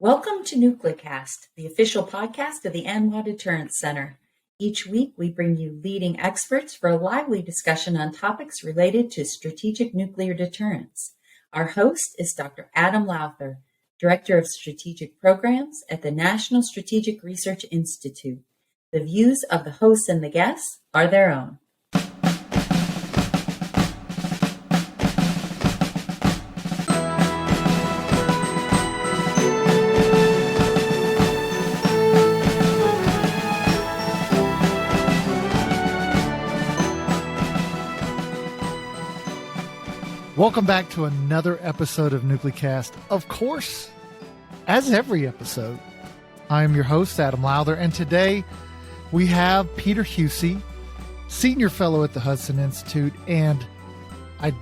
Welcome to NucleCast, the official podcast of the ANWA Deterrence Center. Each week, we bring you leading experts for a lively discussion on topics related to strategic nuclear deterrence. Our host is Dr. Adam Lowther, Director of Strategic Programs at the National Strategic Research Institute. The views of the hosts and the guests are their own. Welcome back to another episode of NucleCast. Of course, as every episode, I am your host, Adam Lowther, and today we have Peter Huessy, Senior Fellow at the Hudson Institute, and I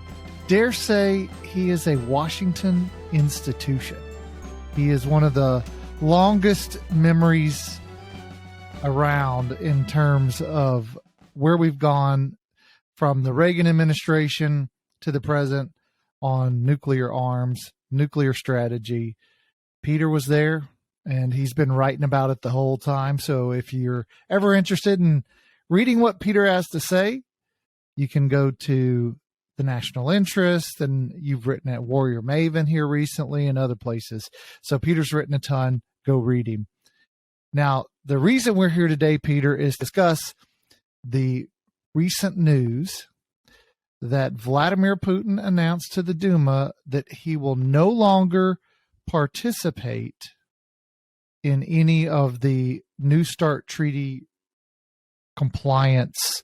dare say he is a Washington institution. He is one of the longest memories around in terms of where we've gone from the Reagan administration to the present on nuclear arms, nuclear strategy. Peter was there, and he's been writing about it the whole time. So if you're ever interested in reading what Peter has to say, you can go to the National Interest, and you've written at Warrior Maven here recently and other places. So Peter's written a ton. Go read him. Now, the reason we're here today, Peter, is to discuss the recent news that Vladimir Putin announced to the Duma that he will no longer participate in any of the New START treaty compliance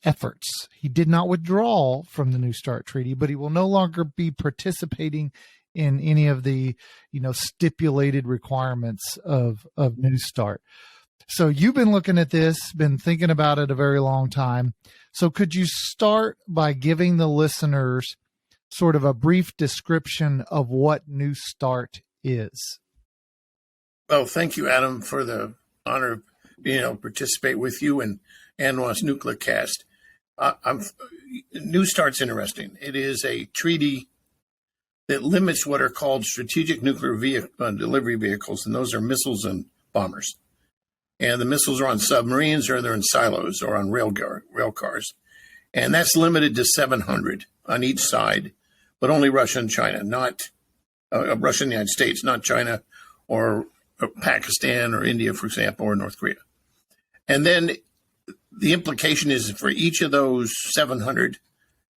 efforts. He did not withdraw from the New START treaty, but he will no longer be participating in any of the, stipulated requirements of New START. So you've been looking at this, been thinking about it a very long time. So could you start by giving the listeners sort of a brief description of what New START is? Well, thank you, Adam, for the honor of being able to participate with you and ANWA's NucleCast. New START's interesting. It is a treaty that limits what are called strategic nuclear delivery vehicles, and those are missiles and bombers. And the missiles are on submarines, or they're in silos, or on rail cars. And that's limited to 700 on each side, but only Russia and China, not Russia and the United States, not China or Pakistan or India, for example, or North Korea. And then the implication is for each of those 700,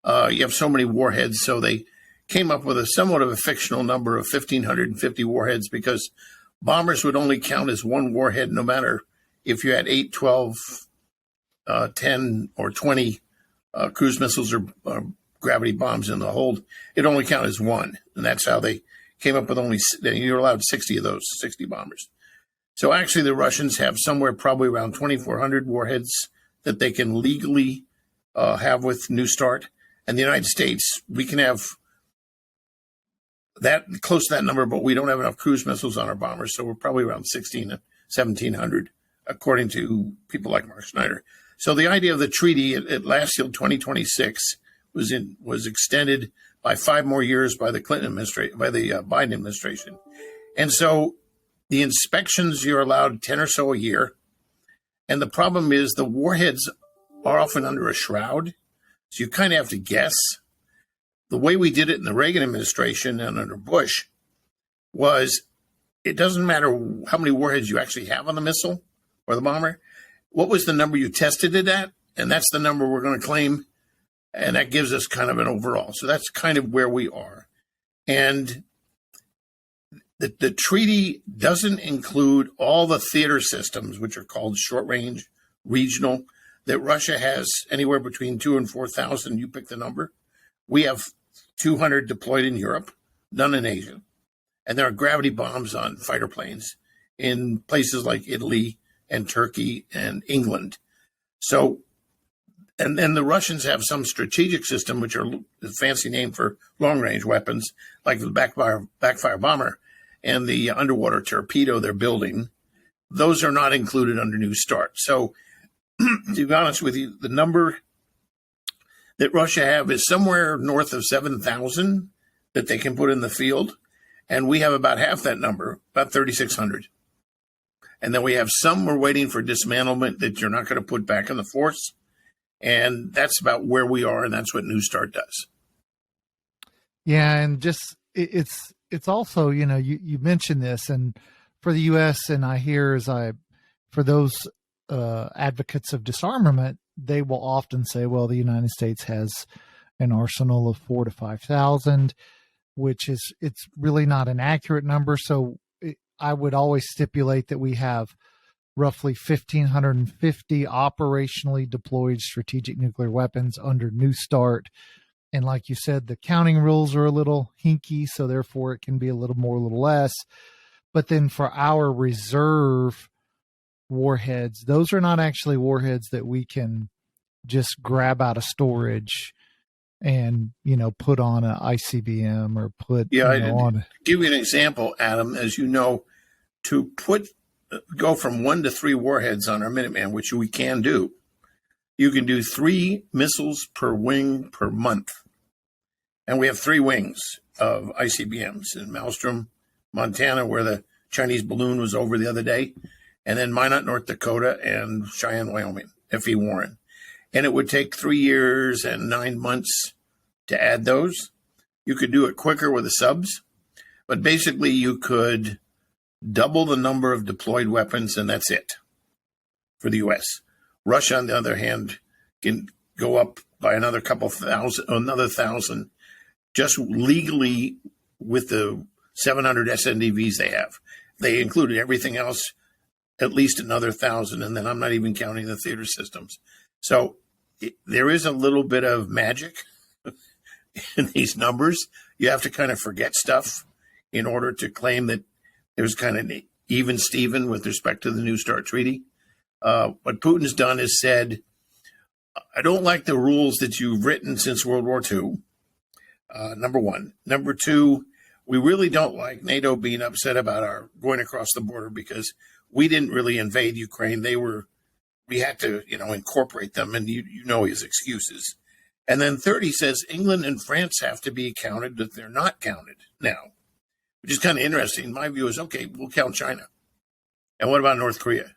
you have so many warheads. So they came up with a somewhat of a fictional number of 1,550 warheads, because bombers would only count as one warhead, no matter if you had 8, 12, 10, or 20 cruise missiles or gravity bombs in the hold. It only counted as one. And that's how they came up with you're allowed 60 of those, 60 bombers. So actually the Russians have somewhere probably around 2,400 warheads that they can legally have with New START. And the United States, we can have that close to that number, but we don't have enough cruise missiles on our bombers. So we're probably around 1,700, according to people like Mark Schneider. So the idea of the treaty, it lasts till 2026, was extended by 5 more years by the Biden administration. And so the inspections, you're allowed 10 or so a year. And the problem is the warheads are often under a shroud. So you kind of have to guess. The way we did it in the Reagan administration and under Bush was, it doesn't matter how many warheads you actually have on the missile or the bomber. What was the number you tested it at? And that's the number we're going to claim. And that gives us kind of an overall. So that's kind of where we are. And the treaty doesn't include all the theater systems, which are called short range, regional, that Russia has anywhere between 2,000 and 4,000. You pick the number. We have 200 deployed in Europe, none in Asia. And there are gravity bombs on fighter planes in places like Italy and Turkey and England. So, and then the Russians have some strategic system, which are a fancy name for long-range weapons, like the backfire bomber and the underwater torpedo they're building. Those are not included under New START. So, to be honest with you, the number that Russia have is somewhere north of 7,000 that they can put in the field. And we have about half that number, about 3,600. And then we have some we're waiting for dismantlement that you're not going to put back in the force. And that's about where we are, and that's what New START does. Yeah, and just it's also, you mentioned this, and for the U.S., and I hear for those advocates of disarmament, they will often say, well, the United States has an arsenal of 4,000 to 5,000, which it's really not an accurate number. So I would always stipulate that we have roughly 1,550 operationally deployed strategic nuclear weapons under New START. And like you said, the counting rules are a little hinky, so therefore it can be a little more, a little less. But then for our reserve warheads, those are not actually warheads that we can just grab out of storage and, put on an ICBM or put on. Give you an example, Adam. As you know, to go from 1 to 3 warheads on our Minuteman, which we can do, you can do 3 missiles per wing per month. And we have 3 wings of ICBMs in Maelstrom, Montana, where the Chinese balloon was over the other day, and then Minot, North Dakota, and Cheyenne, Wyoming, F.E. Warren. And it would take 3 years and 9 months to add those. You could do it quicker with the subs, but basically you could double the number of deployed weapons, and that's it for the U.S. Russia, on the other hand, can go up by another 1,000, just legally with the 700 SNDVs they have. They included everything else, at least another 1,000, and then I'm not even counting the theater systems. So there is a little bit of magic in these numbers. You have to kind of forget stuff in order to claim that there's kind of even Steven with respect to the New START treaty. What Putin's done is said, I don't like the rules that you've written since World War II, number one. Number two, we really don't like NATO being upset about our going across the border because we didn't really invade Ukraine. We had to, incorporate them, and you know his excuses. And then third, he says England and France have to be counted, that they're not counted now, which is kind of interesting. My view is, okay, we'll count China. And what about North Korea?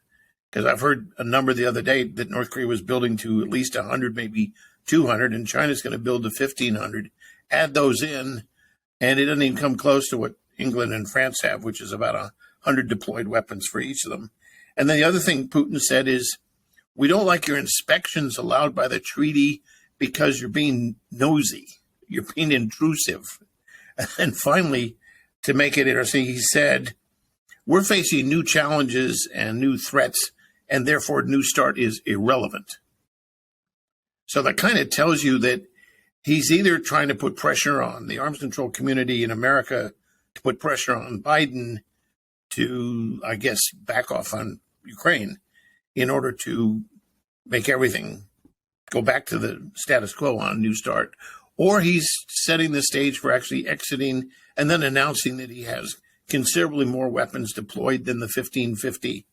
Because I've heard a number the other day that North Korea was building to at least 100, maybe 200, and China's going to build to 1,500. Add those in, and it doesn't even come close to what England and France have, which is about 100 deployed weapons for each of them. And then the other thing Putin said is, we don't like your inspections allowed by the treaty because you're being nosy. You're being intrusive. And finally, to make it interesting, he said, we're facing new challenges and new threats, and therefore New START is irrelevant. So that kind of tells you that he's either trying to put pressure on the arms control community in America to put pressure on Biden to, I guess, back off on Ukraine in order to make everything go back to the status quo on New START, or he's setting the stage for actually exiting and then announcing that he has considerably more weapons deployed than the 1,550,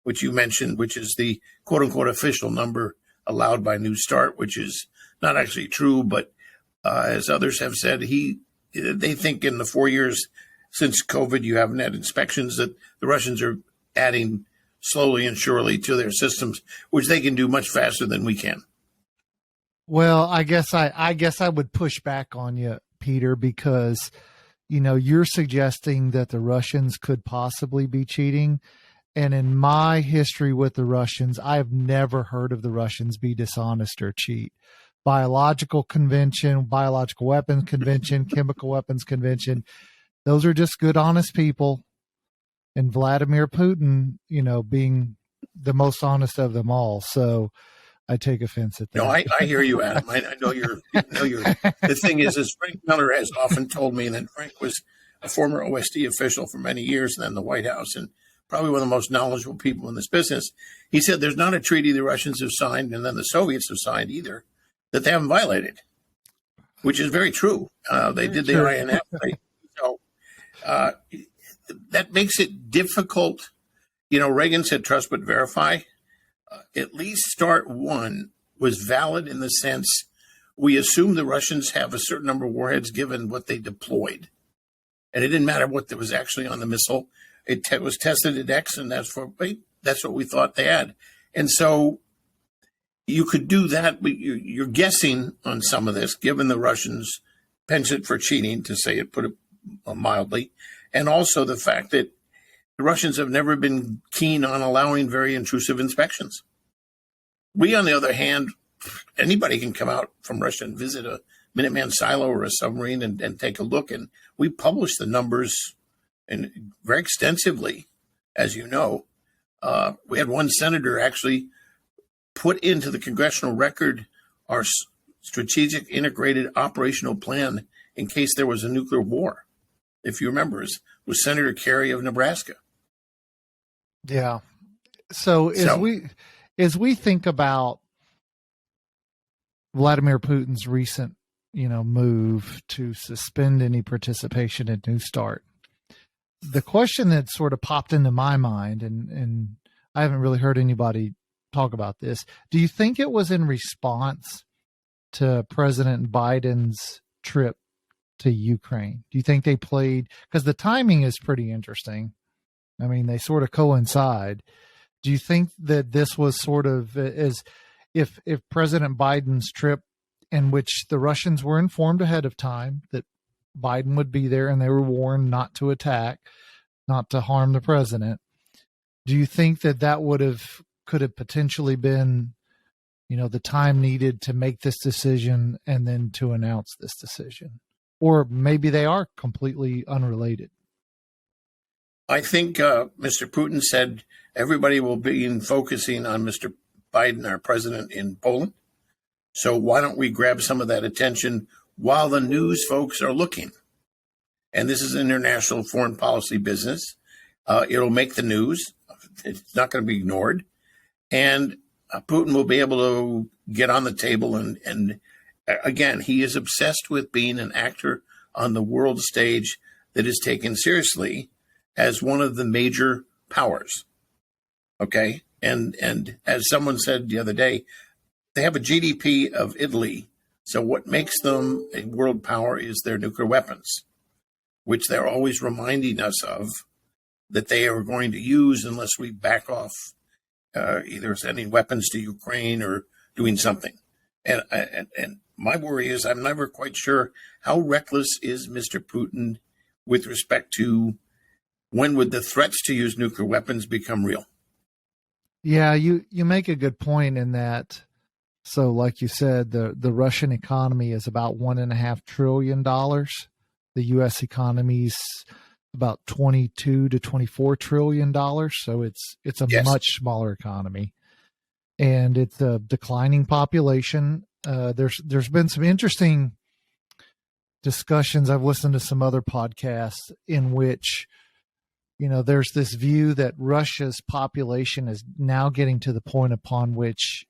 which you mentioned, which is the quote-unquote official number allowed by New START, which is not actually true, but as others have said, they think in the 4 years since COVID, you haven't had inspections, that the Russians are adding slowly and surely to their systems, which they can do much faster than we can. Well, I guess I would push back on you, Peter, because, you're suggesting that the Russians could possibly be cheating. And in my history with the Russians, I have never heard of the Russians be dishonest or cheat. Biological weapons convention, chemical weapons convention, those are just good, honest people. And Vladimir Putin, being the most honest of them all. So I take offense at that. No, I hear you, Adam. I know you're. The thing is, as Frank Miller has often told me, and then Frank was a former OSD official for many years, and then the White House, and probably one of the most knowledgeable people in this business. He said there's not a treaty the Russians have signed, and then the Soviets have signed either, that they haven't violated, which is very true. They did the INF. That makes it difficult. Reagan said trust but verify. At least START 1 was valid in the sense we assume the Russians have a certain number of warheads given what they deployed. And it didn't matter what was actually on the missile. It was tested at X, and that's what we thought they had. And so you could do that, but you're guessing on some of this, given the Russians' penchant for cheating, to say it, put it mildly, and also the fact that the Russians have never been keen on allowing very intrusive inspections. We, on the other hand, anybody can come out from Russia and visit a Minuteman silo or a submarine and take a look. And we publish the numbers and very extensively, as you know. We had one senator actually put into the congressional record our strategic integrated operational plan in case there was a nuclear war. If you remember, it was Senator Kerry of Nebraska. Yeah. So as we think about Vladimir Putin's recent, move to suspend any participation in New START, the question that sort of popped into my mind, and I haven't really heard anybody talk about this. Do you think it was in response to President Biden's trip to Ukraine? Do you think they played, because the timing is pretty interesting. I mean, they sort of coincide. Do you think that this was sort of as if President Biden's trip, in which the Russians were informed ahead of time that Biden would be there and they were warned not to attack, not to harm the president, do you think that could have potentially been, the time needed to make this decision and then to announce this decision? Or maybe they are completely unrelated. I think Mr. Putin said everybody will be focusing on Mr. Biden, our president in Poland. So why don't we grab some of that attention while the news folks are looking? And this is international foreign policy business. It'll make the news. It's not going to be ignored. And Putin will be able to get on the table. And again, he is obsessed with being an actor on the world stage that is taken seriously as one of the major powers. Okay? And as someone said the other day, they have a GDP of Italy. So what makes them a world power is their nuclear weapons, which they're always reminding us of that they are going to use unless we back off, either sending weapons to Ukraine or doing something. And my worry is I'm never quite sure how reckless is Mr. Putin with respect to when would the threats to use nuclear weapons become real? Yeah, you make a good point in that. So like you said, the Russian economy is about $1.5 trillion. The U.S. economy is about $22 to $24 trillion. So it's a much smaller economy, and it's a declining population. There's been some interesting discussions. I've listened to some other podcasts in which, there's this view that Russia's population is now getting to the point upon which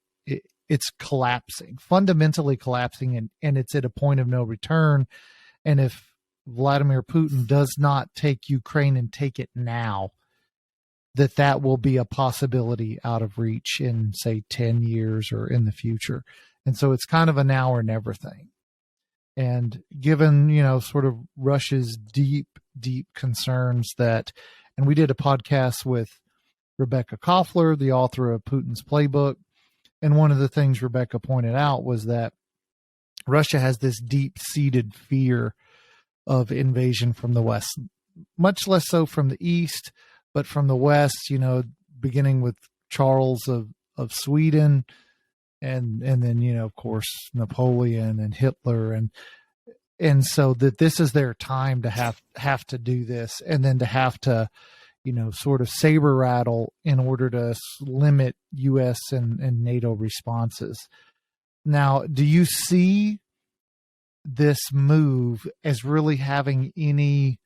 it's collapsing, fundamentally collapsing, and it's at a point of no return. And if Vladimir Putin does not take Ukraine and take it now, that will be a possibility out of reach in, say, 10 years or in the future. And so it's kind of a now or never thing. And given, sort of Russia's deep, deep concerns and we did a podcast with Rebecca Koffler, the author of Putin's Playbook. And one of the things Rebecca pointed out was that Russia has this deep-seated fear of invasion from the West, much less so from the East, but from the West, beginning with Charles of Sweden, and then, of course, Napoleon and Hitler. And so that this is their time to have to do this, and then to have to, sort of saber rattle in order to limit U.S. and NATO responses. Now, do you see this move as really having any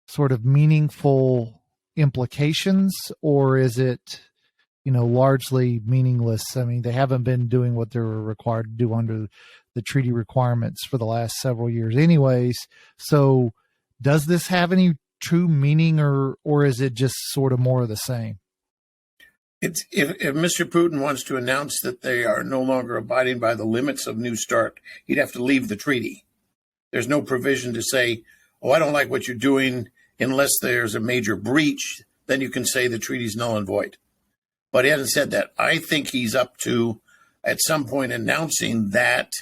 sort of meaningful implications, or is it, largely meaningless? I mean, they haven't been doing what they were required to do under the treaty requirements for the last several years anyways. So does this have any true meaning, or is it just sort of more of the same? If Mr. Putin wants to announce that they are no longer abiding by the limits of New START, he'd have to leave the treaty. There's no provision to say, oh, I don't like what you're doing, unless there's a major breach, then you can say the treaty's null and void. But he hasn't said that. I think he's up to, at some point, announcing that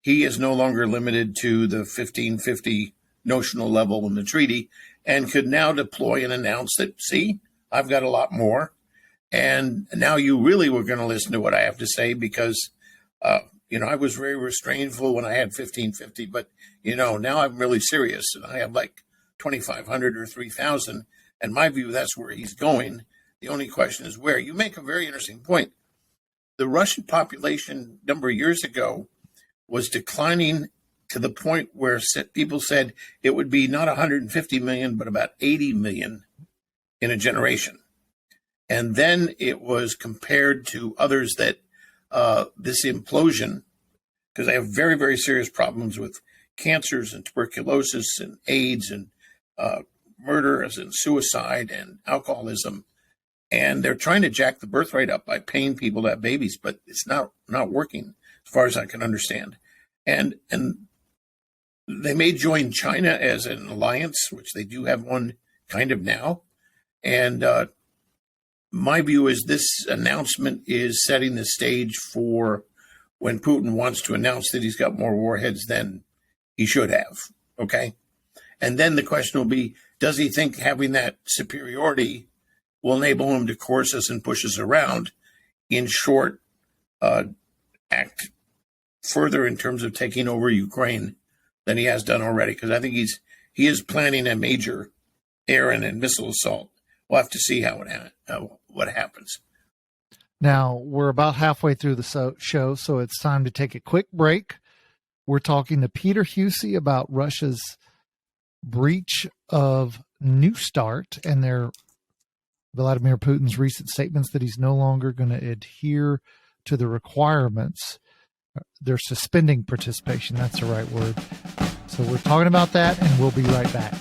he is no longer limited to the 1550 notional level in the treaty and could now deploy and announce that, see, I've got a lot more. And now you really were going to listen to what I have to say because, I was very restrainful when I had 1550, but, now I'm really serious and I have like 2,500 or 3,000. And my view, that's where he's going. The only question is where. You make a very interesting point. The Russian population a number of years ago was declining to the point where people said it would be not 150 million, but about 80 million in a generation. And then it was compared to others that this implosion, because they have very, very serious problems with cancers and tuberculosis and AIDS and murders and suicide and alcoholism. And they're trying to jack the birth rate up by paying people to have babies, but it's not working as far as I can understand. And they may join China as an alliance, which they do have one kind of now. And my view is this announcement is setting the stage for when Putin wants to announce that he's got more warheads than he should have. Okay. And then the question will be, does he think having that superiority will enable him to coerce us and push us around, in short, act further in terms of taking over Ukraine than he has done already? Because I think he is planning a major air and missile assault. We'll have to see what happens. Now, we're about halfway through the show, so it's time to take a quick break. We're talking to Peter Huessy about Russia's breach of New START and Vladimir Putin's recent statements that he's no longer going to adhere to the requirements. They're suspending participation. That's the right word. So we're talking about that, and we'll be right back.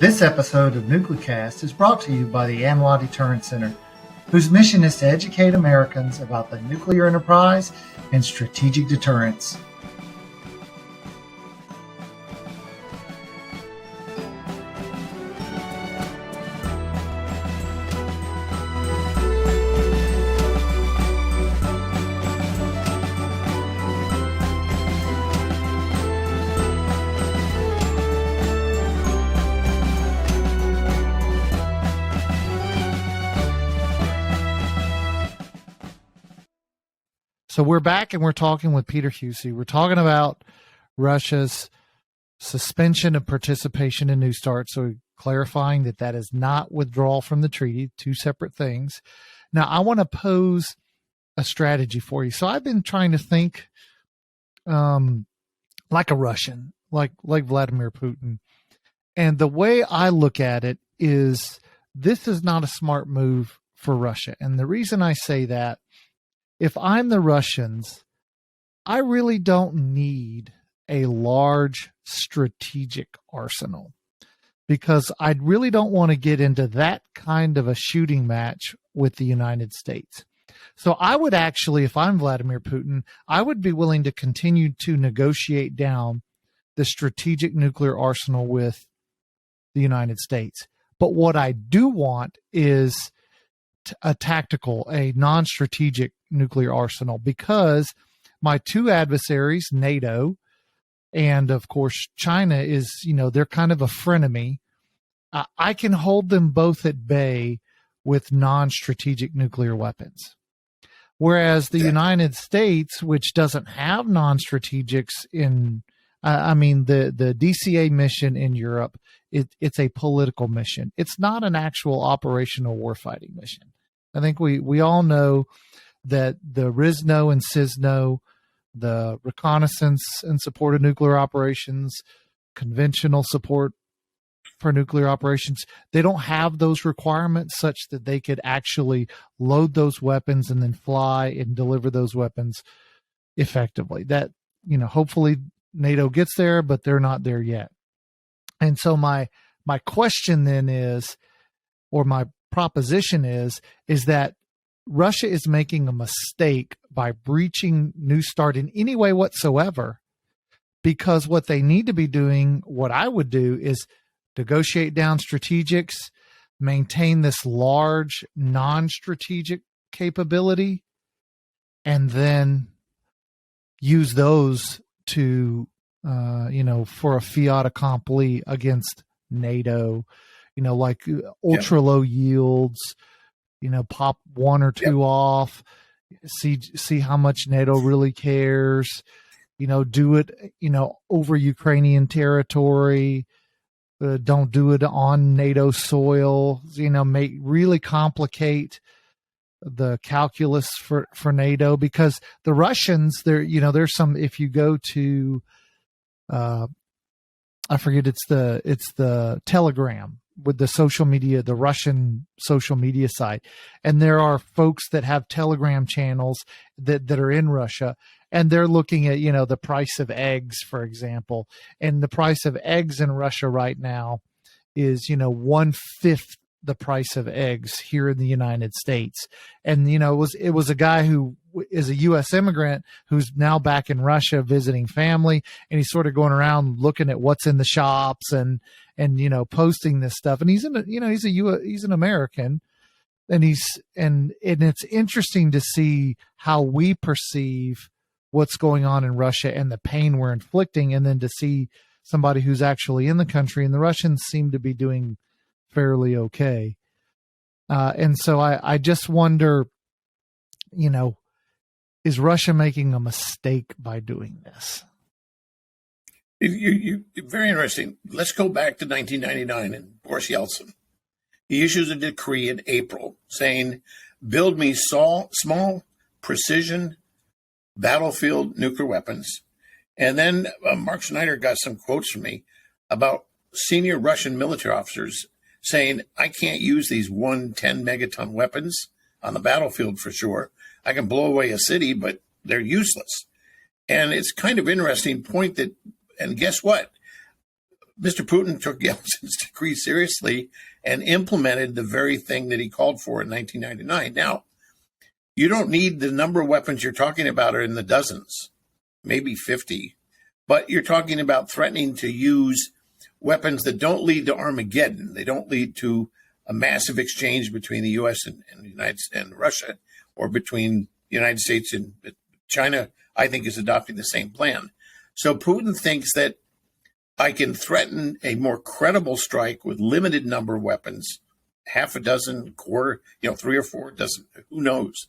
This episode of NucleCast is brought to you by the ANWA Deterrence Center, whose mission is to educate Americans about the nuclear enterprise and strategic deterrence. So we're back and we're talking with Peter Huessy. We're talking about Russia's suspension of participation in New START. So clarifying that is not withdrawal from the treaty, two separate things. Now, I want to pose a strategy for you. So I've been trying to think like a Russian, like Vladimir Putin. And the way I look at it is this is not a smart move for Russia. And the reason I say that, if I'm the Russians, I really don't need a large strategic arsenal because I really don't want to get into that kind of a shooting match with the United States. So I would actually, if I'm Vladimir Putin, I would be willing to continue to negotiate down the strategic nuclear arsenal with the United States. But what I do want is a non-strategic nuclear arsenal, because my two adversaries, NATO and of course China, is, they're kind of a frenemy. I can hold them both at bay with non-strategic nuclear weapons. Whereas the United States, which doesn't have non-strategics the DCA mission in Europe, it's a political mission. It's not an actual operational warfighting mission. I think we all know that the RISNO and CISNO, the reconnaissance and support of nuclear operations, conventional support for nuclear operations, they don't have those requirements such that they could actually load those weapons and then fly and deliver those weapons effectively. That, hopefully NATO gets there, but they're not there yet. And so my question then is, or my proposition is that Russia is making a mistake by breaching New START in any way whatsoever, because what they need to be doing, what I would do, is negotiate down strategics, maintain this large non-strategic capability, and then use those to, for a fiat accompli against NATO, like ultra low yields, pop one or two off, see how much NATO really cares, do it, over Ukrainian territory. Don't do it on NATO soil, really complicate the calculus for NATO, because the Russians, there's some, if you go to, I forget, it's the Telegram with the social media, the Russian social media site. And there are folks that have Telegram channels that are in Russia, and they're looking at, the price of eggs, for example. And the price of eggs in Russia right now is, 1/5 the price of eggs here in the United States. And, it was a guy who is a U.S. immigrant who's now back in Russia visiting family. And he's sort of going around looking at what's in the shops and posting this stuff. And he's he's an American. And it's interesting to see how we perceive what's going on in Russia and the pain we're inflicting. And then to see somebody who's actually in the country, and the Russians seem to be doing fairly okay. And so I just wonder, is Russia making a mistake by doing this? You very interesting. Let's go back to 1999 and Boris Yeltsin. He issues a decree in April saying, build me small precision battlefield nuclear weapons. And then Mark Schneider got some quotes from me about senior Russian military officers saying, I can't use these 110 megaton weapons on the battlefield for sure. I can blow away a city, but they're useless. And it's kind of interesting point that, and guess what? Mr. Putin took Yeltsin's decree seriously and implemented the very thing that he called for in 1999. Now, you don't need the number of weapons you're talking about are in the dozens, maybe 50, but you're talking about threatening to use weapons that don't lead to Armageddon. They don't lead to a massive exchange between the U.S. and the United States and Russia, or between the United States and China. I think is adopting the same plan. So Putin thinks that I can threaten a more credible strike with limited number of weapons, half a dozen, quarter, 3 or 4 dozen, who knows?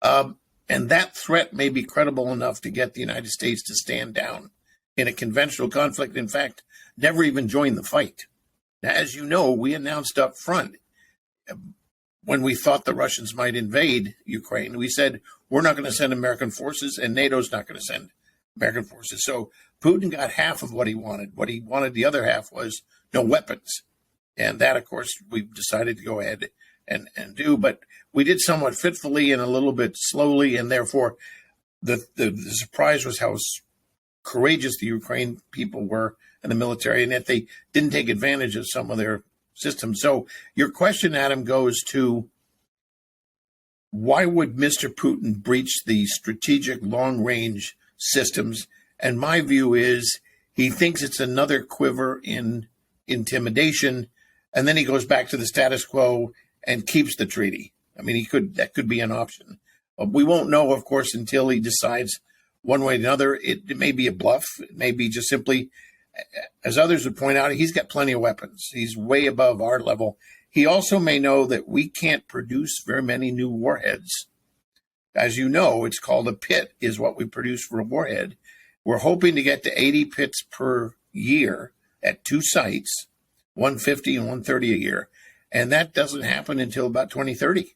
And that threat may be credible enough to get the United States to stand down in a conventional conflict. In fact, never even join the fight. Now, as you know, we announced up front when we thought the Russians might invade Ukraine, we said, we're not going to send American forces and NATO's not going to send American forces. So Putin got half of what he wanted. What he wanted, the other half, was no weapons. And that, of course, we've decided to go ahead and do. But we did somewhat fitfully and a little bit slowly. And therefore, the surprise was how courageous the Ukraine people were and the military, and that they didn't take advantage of some of their systems. So your question, Adam, goes to why would Mr. Putin breach the strategic long-range systems? And my view is he thinks it's another quiver in intimidation, and then he goes back to the status quo and keeps the treaty. I mean, that could be an option. We won't know, of course, until he decides one way or another. It may be a bluff. It may be just simply, as others would point out, he's got plenty of weapons. He's way above our level. He also may know that we can't produce very many new warheads. As you know, it's called a pit is what we produce for a warhead. We're hoping to get to 80 pits per year at 2 sites, 150 and 130 a year. And that doesn't happen until about 2030.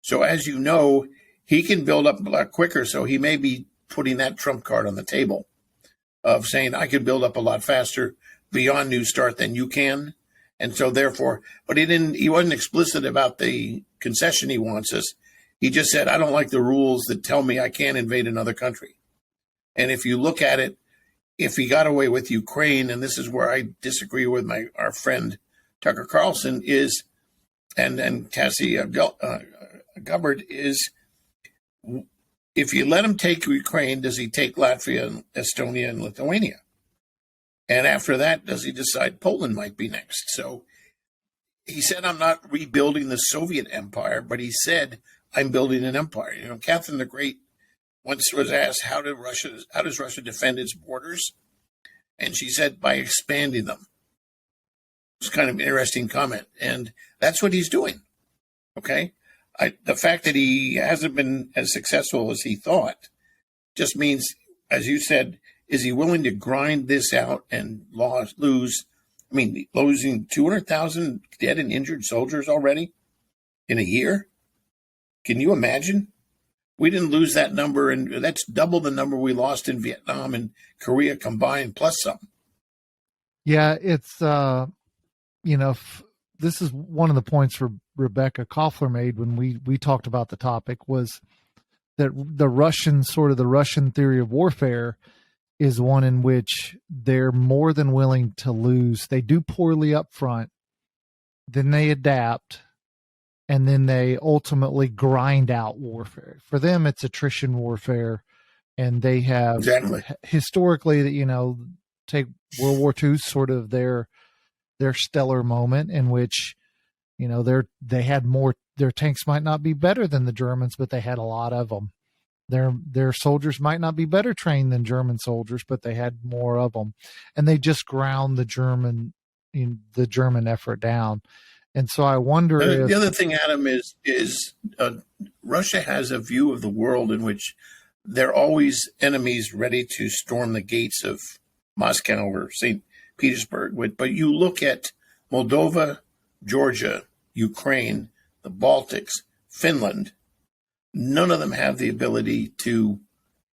So as you know, he can build up a lot quicker. So he may be putting that trump card on the table of saying, I can build up a lot faster beyond New START than you can. And so therefore, but he wasn't explicit about the concession he wants us. He just said, I don't like the rules that tell me I can't invade another country. And if you look at it, if he got away with Ukraine, and this is where I disagree with our friend Tucker Carlson, is and Cassie Gubbard, is if you let him take Ukraine, does he take Latvia and Estonia and Lithuania? And after that, does he decide Poland might be next? So he said, I'm not rebuilding the Soviet empire, but he said, I'm building an empire. You know, Catherine the Great once was asked, how does Russia defend its borders? And she said, by expanding them. It's kind of an interesting comment. And that's what he's doing. Okay. The fact that he hasn't been as successful as he thought just means, as you said, is he willing to grind this out and lose? I mean, losing 200,000 dead and injured soldiers already in a year? Can you imagine? We didn't lose that number, and that's double the number we lost in Vietnam and Korea combined, plus some. Yeah, it's, this is one of the points Rebecca Koffler made when we talked about the topic, was that the Russian theory of warfare is one in which they're more than willing to lose. They do poorly up front, then they adapt, and then they ultimately grind out warfare. For them, it's attrition warfare, and they have historically that, take World War II, sort of their stellar moment in which, they had more. Their tanks might not be better than the Germans, but they had a lot of them. Their soldiers might not be better trained than German soldiers, but they had more of them, and they just ground the German effort down. And so I wonder if the other thing, Adam, is Russia has a view of the world in which they're always enemies ready to storm the gates of Moscow or St. Petersburg. But you look at Moldova, Georgia, Ukraine, the Baltics, Finland, none of them have the ability to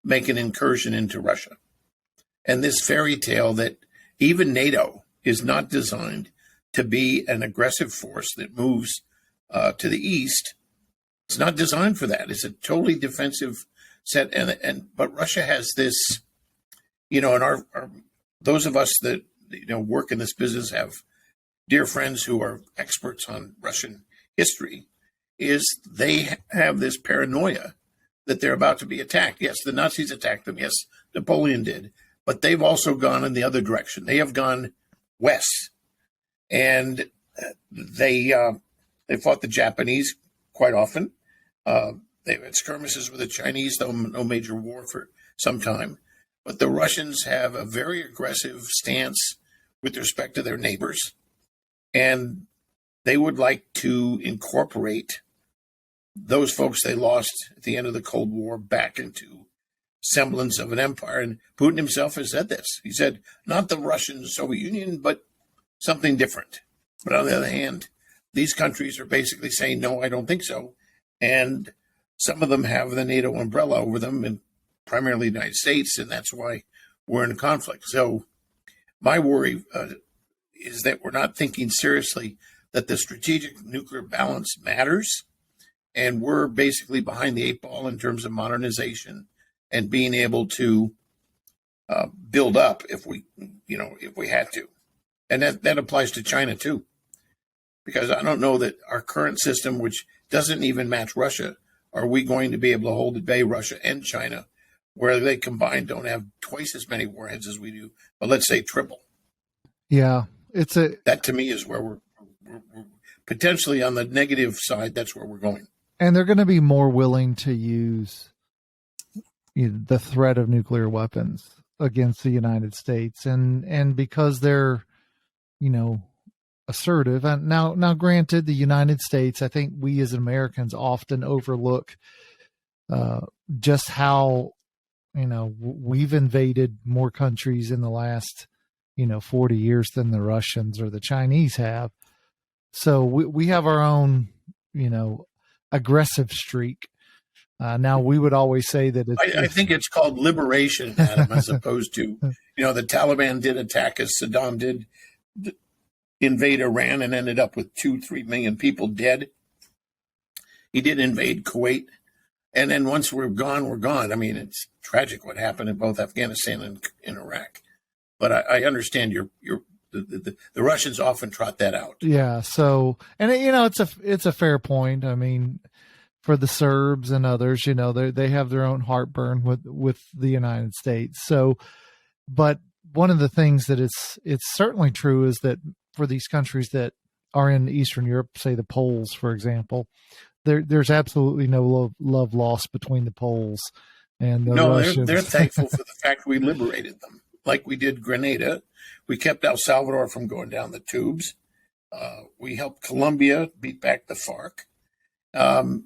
make an incursion into Russia. And this fairy tale that even NATO is not designed to be an aggressive force that moves to the east. It's not designed for that. It's a totally defensive set. But Russia has this, and our those of us that work in this business have dear friends who are experts on Russian history. Is they have this paranoia that they're about to be attacked. Yes, the Nazis attacked them. Yes, Napoleon did. But they've also gone in the other direction. They have gone west. And they fought the Japanese quite often. They had skirmishes with the Chinese, though no major war for some time. But the Russians have a very aggressive stance with respect to their neighbors. And they would like to incorporate those folks they lost at the end of the Cold War back into semblance of an empire. And Putin himself has said this. He said, not the Russian Soviet Union, but something different. But on the other hand, these countries are basically saying, no, I don't think so. And some of them have the NATO umbrella over them, and primarily the United States, and that's why we're in conflict. So my worry is that we're not thinking seriously that the strategic nuclear balance matters, and we're basically behind the eight ball in terms of modernization and being able to build up if we had to. And that applies to China too, because I don't know that our current system, which doesn't even match Russia, are we going to be able to hold at bay Russia and China, where they combined don't have twice as many warheads as we do, but let's say triple. Yeah, that to me is where we're potentially on the negative side. That's where we're going. And they're going to be more willing to use the threat of nuclear weapons against the United States, and because they're assertive. And now granted, the United States, I think we as Americans often overlook just how we've invaded more countries in the last 40 years than the Russians or the Chinese have. So we have our own aggressive streak. Now we would always say that I think it's called liberation, Adam, as opposed to the Taliban did attack us. Saddam did invade Iran and ended up with 2-3 million people dead. He did invade Kuwait. And then once we're gone, we're gone. I mean, it's tragic what happened in both Afghanistan and in Iraq. But I understand the Russians often trot that out. Yeah. So, and it's a fair point. I mean, for the Serbs and others, they have their own heartburn with the United States. So, but one of the things that it's certainly true is that for these countries that are in Eastern Europe, say the Poles, for example, there's absolutely no love lost between the Poles and the Russians. They're thankful for the fact we liberated them, like we did Grenada. We kept El Salvador from going down the tubes. We helped Colombia beat back the FARC. As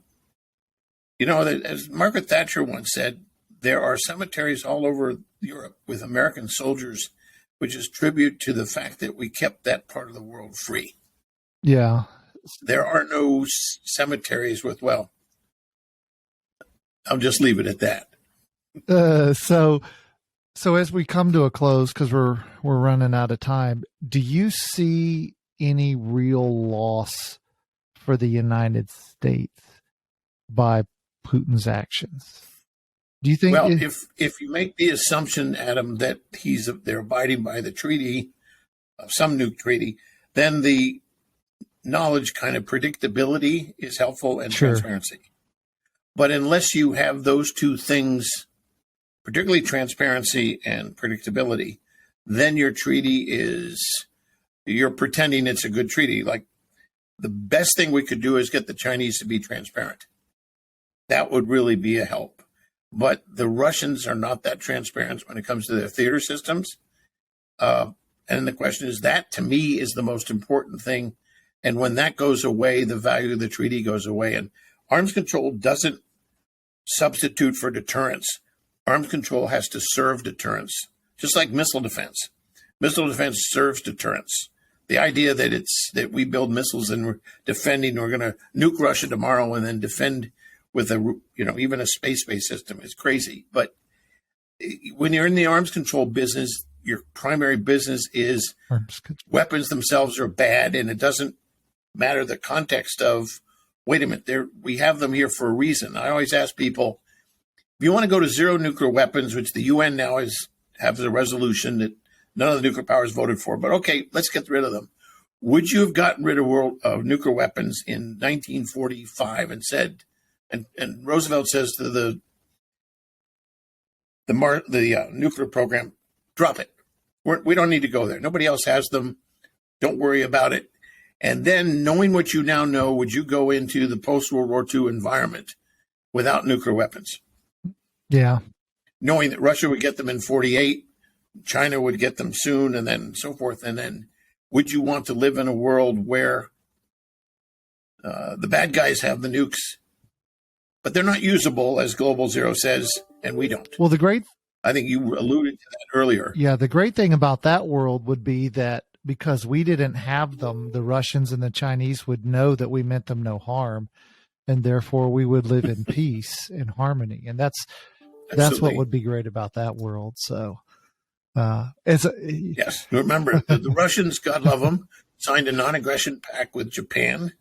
Margaret Thatcher once said, there are cemeteries all over Europe with American soldiers, which is tribute to the fact that we kept that part of the world free. Yeah. There are no cemeteries with, well, I'll just leave it at that. So as we come to a close, because we're running out of time, do you see any real loss for the United States by Putin's actions? Do you think? Well, if you make the assumption, Adam, that they're abiding by the treaty, some nuke treaty, then the knowledge kind of predictability is helpful and Sure. transparency. But unless you have those two things, particularly transparency and predictability, then your treaty you're pretending it's a good treaty. Like, the best thing we could do is get the Chinese to be transparent. That would really be a help. But the Russians are not that transparent when it comes to their theater systems. And the question is, that to me is the most important thing. And when that goes away, the value of the treaty goes away. And arms control doesn't substitute for deterrence. Arms control has to serve deterrence, just like missile defense. Missile defense serves deterrence. The idea that we build missiles and we're defending, we're going to nuke Russia tomorrow and then defend with even a space-based system is crazy. But when you're in the arms control business, your primary business is weapons themselves are bad, and it doesn't matter the context of, wait a minute, we have them here for a reason. I always ask people, if you want to go to zero nuclear weapons, which the UN now has a resolution that none of the nuclear powers voted for, but okay, let's get rid of them. Would you have gotten rid of nuclear weapons in 1945 and said, and Roosevelt says to the nuclear program, drop it. We don't need to go there. Nobody else has them. Don't worry about it. And then, knowing what you now know, would you go into the post-World War II environment without nuclear weapons? Yeah. Knowing that Russia would get them in 1948, China would get them soon, and then so forth. And then, would you want to live in a world where the bad guys have the nukes, but they're not usable, as Global Zero says, and we don't? Well, I think you alluded to that earlier. Yeah, the great thing about that world would be that because we didn't have them, the Russians and the Chinese would know that we meant them no harm, and therefore we would live in peace and harmony. And that's what would be great about that world. So, yes, remember the Russians, God love them, signed a non-aggression pact with Japan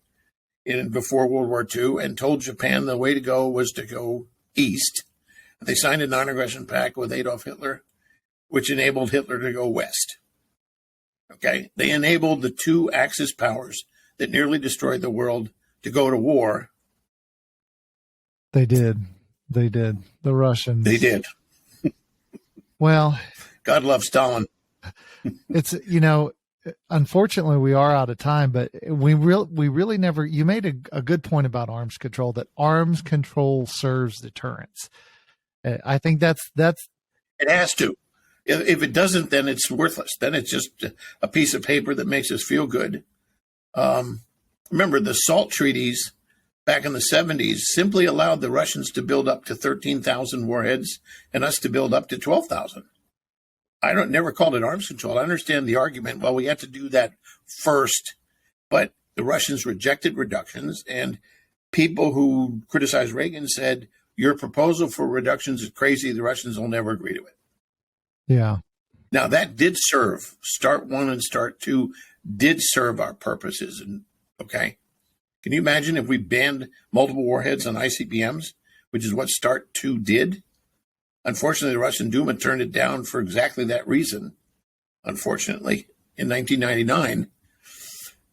before World War II, and told Japan the way to go was to go east. They signed a non-aggression pact with Adolf Hitler, which enabled Hitler to go west. Okay, they enabled the two Axis powers that nearly destroyed the world to go to war. They did. The Russians. They did. Well, God love Stalin. It's, unfortunately we are out of time, but we really never, you made a good point about arms control, that arms control serves deterrence. I think that's it has to. If it doesn't, then it's worthless. Then it's just a piece of paper that makes us feel good. Remember, the SALT treaties back in the 70s simply allowed the Russians to build up to 13,000 warheads and us to build up to 12,000. Never called it arms control. I understand the argument, well, we had to do that first, but the Russians rejected reductions, and people who criticized Reagan said, your proposal for reductions is crazy. The Russians will never agree to it. Yeah. Now, that did serve. START 1 and START 2 did serve our purposes. And okay, can you imagine if we banned multiple warheads on ICBMs, which is what START 2 did? Unfortunately, the Russian Duma turned it down for exactly that reason. unfortunately, in 1999.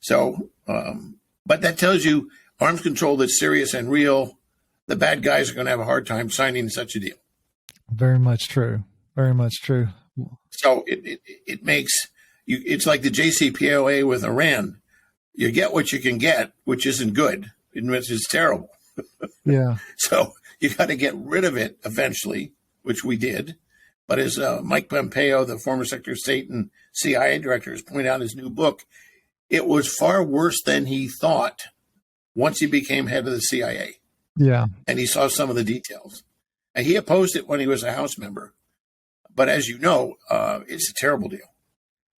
So, but that tells you arms control that's serious and real. The bad guys are going to have a hard time signing such a deal. Very much true. Very much true. So it makes you, it's like the JCPOA with Iran. You get what you can get, which isn't good, which is terrible. Yeah. So you got to get rid of it eventually, which we did. But as Mike Pompeo, the former Secretary of State and CIA director, has pointed out in his new book, it was far worse than he thought once he became head of the CIA. Yeah. And he saw some of the details. And he opposed it when he was a House member. But as you know, it's a terrible deal.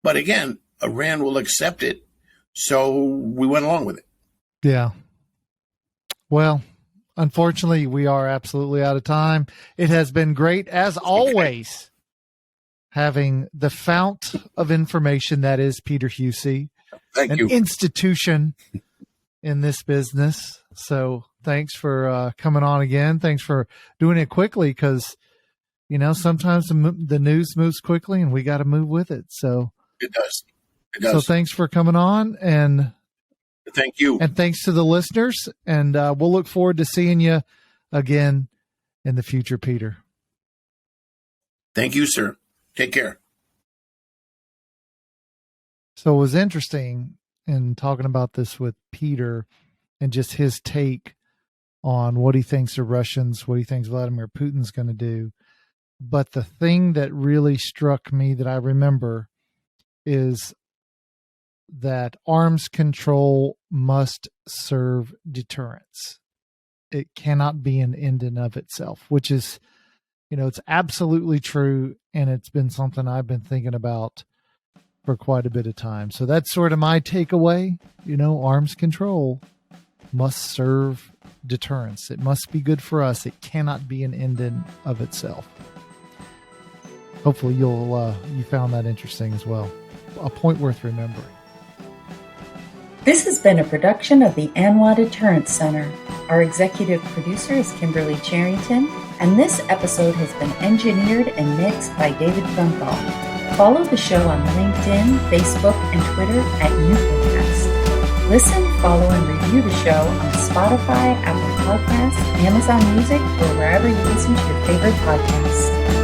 But again, Iran will accept it. So we went along with it. Yeah. Well, unfortunately, we are absolutely out of time. It has been great, as always, having the fount of information that is Peter Huessy, Thank you. Institution in this business. So thanks for coming on again. Thanks for doing it quickly because, you know, sometimes the news moves quickly and we got to move with it. So it does. It does. So thanks for coming on, and thank you. And thanks to the listeners. And we'll look forward to seeing you again in the future, Peter. Thank you, sir. Take care. So it was interesting in talking about this with Peter and just his take on what he thinks the Russians, what he thinks Vladimir Putin's going to do. But the thing that really struck me that I remember is that arms control must serve deterrence. It cannot be an end in of itself, which is, you know, it's absolutely true. And it's been something I've been thinking about for quite a bit of time. So that's sort of my takeaway. You know, arms control must serve deterrence. It must be good for us. It cannot be an end in of itself. Hopefully you found that interesting as well. A point worth remembering. This has been a production of the ANWA Deterrence Center. Our executive producer is Kimberly Charrington, and this episode has been engineered and mixed by David Funkel. Follow the show on LinkedIn, Facebook, and Twitter at NucleCast. Listen, follow, and review the show on Spotify, Apple Podcasts, Amazon Music, or wherever you listen to your favorite podcasts.